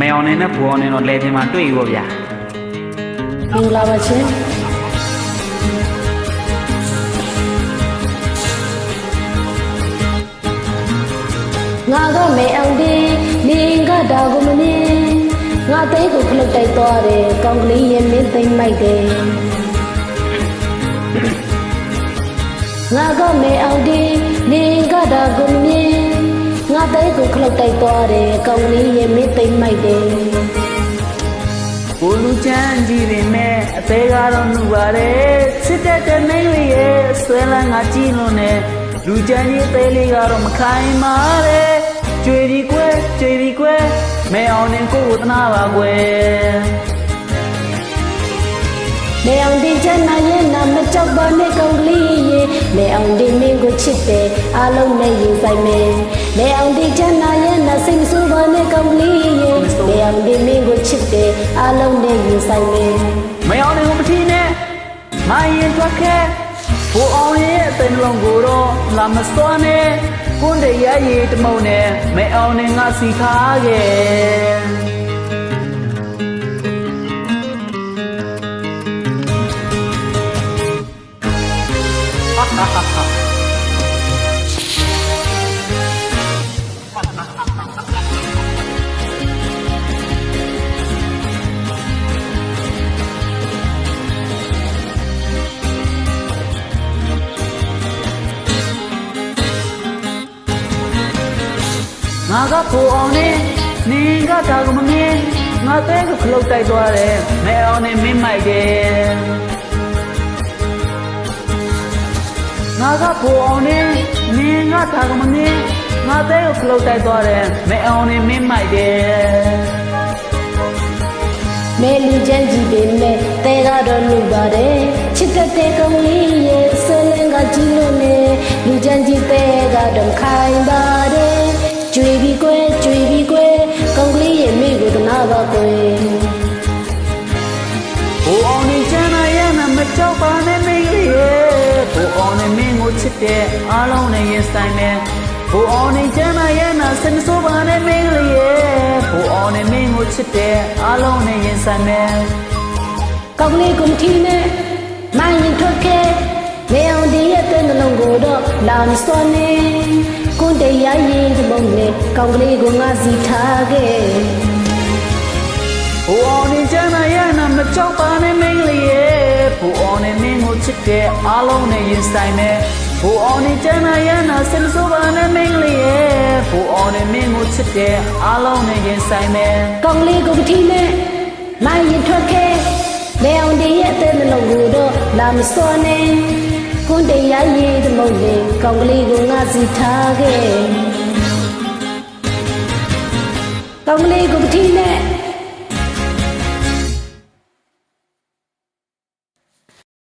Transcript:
မအောင်နေနဲ့ဘူအောင်နေတော့လဲပြင်မှာတွေ့ရောဗျာမင်္ဂလာပါရှင်ငါကမေအောင်ဒီနေကတာကိုမနေငါသိကိုခလုတ်တိုက်သွားတယ်ကောင်းကလေးရဲ့မင်းသိမ့်မိုက်တယ်ငါကမေအောင်ဒီနေကတာကိုမနေငါသိကိုခလုတ်တိုက်သွားတယ်ကောင်းကလေးရဲ့မင်းသိမ့်မိုက်တယ်ကိုလူချမ်းကြည့်ပေမဲ့အသေးကတော့နှူပါတယ်စစ်တဲ့တဲ့မင်းလေးရဲ့ဆွဲလန်းငါကြည့်လို့နဲ့လူချမ်းကြီးသေးလေးကတော့မခိုင်ပါတဲ့ကျွေဒီကွယ်ကျွေဒီကွယ်မဲအောင်နေကိုသနာပါကွယ်မေအောင်ဒီချမ်းနာရဲ့နာမကြောက်ပါနဲ့ကောင်းကလေးရေမေအောင်ဒီမင်းကိုချစ်တယ်အားလုံးနဲ့ရင်ဆိုင်မယ်မေအောင်ဒီချမ်းနာရဲ့နာစိတ်ဆိုးပါနဲ့ကောင်းကလေးရေမေအောင်ဒီမင်းကိုချစ်တယ်အားလုံးနဲ့ရင်ဆိုင်မယ်မဲအောင်နေကိုမထီးနဲ့မရင်ထွက်ခဲ့ဘူအောင်ရဲ့အသိနှလုံးကိုတော့လာမစွမ်းနဲ့ကွန်းတရားရည်တမုံနဲ့မဲအောင်နေငါစီထားခဲ့ငါကဘူအောင်နေနင်ကတာကိုမမြင်ငါတဲကိုခလုတ်တိုက်သွားတယ်မဲအောင်နေမင်းမိုက်တယ်ငါကဘူအောင်နေနင်ကတာကိုမမြင်ငါတဲကိုခလုတ်တိုက်သွားတယ်မဲအောင်နေမင်းမိုက်တယ်မဲလူချမ်းကြည့်ပေမဲ့တဲကတော့လူပါတယ်ချစ်တဲ့ကောင်းလေးရဲ့ဆွေးလန်းကကြည့်လို့နဲ့လူချမ်းကြည့်တဲကတော့ခိုင်ပါတယ်ကျွေပြီးကွယ်ကျွေပြီးကွယ်ကောင်းကလေးရဲ့မိကိုတနာပါကွယ်ဘူအောင်နေချမ်းနာရဲ့နာမကြောက်ပါနဲ့မိလေးရဲ့ဘူအောင်နေမင်းကိုချစ်တဲ့အားလုံးနဲ့ရင်ဆိုင်မယ်ဘူအောင်နေချမ်းနာရဲ့နာစင်ဆိုးပါနဲ့မိလေးရဲ့ဘူအောင်နေမင်းကိုချစ်တဲ့အားလုံးနဲ့ရင်ဆိုင်မယ်ကောင်းကလေးကိုမထီးနဲ့မရင်ထွက်ခဲ့မေအောင်ဒီရဲ့တဲ့နှလုံးကိုတော့လာမစွမ်းနဲ့ကွန်းတရားရည်တမုံနဲ့ကောင်းကလေးကိုငါစီထားခဲ့ဘူအောင်နေချမ်းနာရဲ့နာမကြောက်ပါနဲ့မိန်းလေးရဲ့ဘူအောင်နေမင်းကိုချစ်တဲ့အားလုံးနဲ့ရင်ဆိုင်မယ်ဘူအောင်နေချမ်းနာရဲ့နာစင်ဆိုးပါနဲ့မိန်းလေးရဲ့ဘူအောင်နေမင်းကိုချစ်တဲ့အားလုံးနဲ့ရင်ဆိုင်မယ်ကောင်းကလေးကိုမထီးနဲ့မရင်ထွက်ခဲ့မေအောင်ဒီရဲ့တဲ့နှလုံးကိုတော့လာမစွမ်းနဲ့ကွန်းတရားရည်တမုံနဲ့ကောင်းကလေးကိုငါစီထားခဲ့ကောင်းကလေးကိုမထီးနဲ့